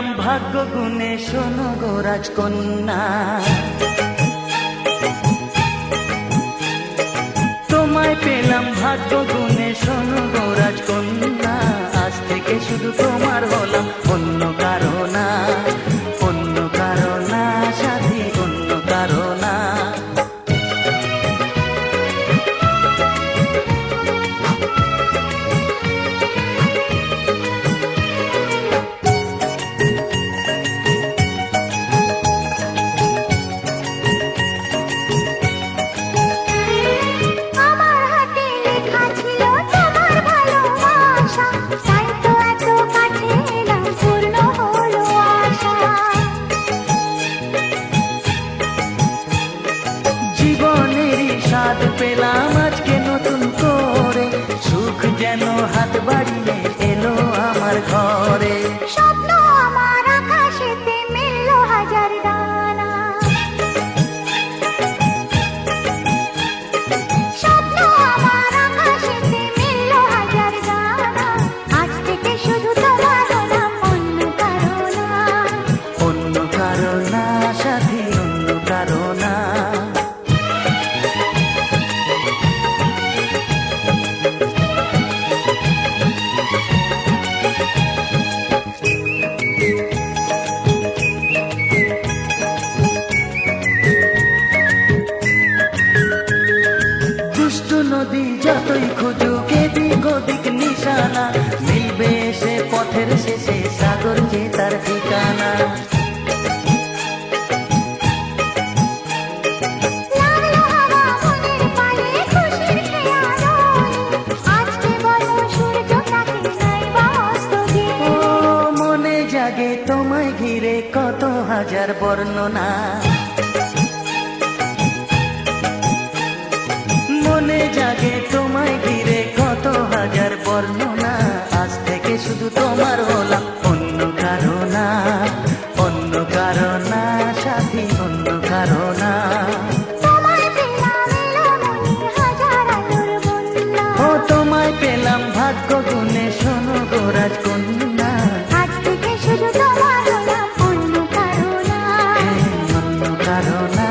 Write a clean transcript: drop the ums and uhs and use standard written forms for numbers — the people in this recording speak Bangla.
পেলাম ভাগ্য গুণে, শোনো গো রাজকন্যা। তোমায় পেলাম ভাগ্য গুণে, শোনো গো রাজকন্যা। আজ থেকে শুধু তোমার হলাম, অন্য কারো না, অন্য কারো না সাথী, অন্য কারো না। জীবনেরই স্বাদ পেলাম আজকে নতুন করে, সুখ যেন হাত বাড়িয়ে এলো আমার ঘরে। স্বপ্ন আমার আকাশেতে মেলল হাজার ডানা, স্বপ্ন আমার আকাশেতে মেলল হাজার ডানা। আজ থেকে শুধু তোমার হলাম, অন্য কারো না, অন্য কারো না সাথী, অন্য কারো না। দুষ্টু নদী যতই খুঁজুক এদিক ওদিক নিশানা, মিলবে সে পথের শেষে সাগর যে তার ঠিকানা। লাগলো হাওয়া মনের পানে খুশির খেয়ালো। আজকে বলো সূর্যটাকে নাই বা অস্ত দিয়ে। ও মনে জাগে তোমায় ঘিরে কত হাজার বর্ণনা, মনে জাগে তোমায় ঘিরে কত হাজার বর্ণনা। আজ থেকে শুধু তোমার হলাম, অন্য কারো না, অন্য কারো না সাথী, অন্য কারো না। তোমায় পেলাম এলো মনে হাজার আলোর বন্যা। ও তোমায় পেলাম ভাগ্য গুণে, শোনো গো রাজকন্যা। আজ থেকে শুধু তোমার হলাম, অন্য কারো না, অন্য কারো না।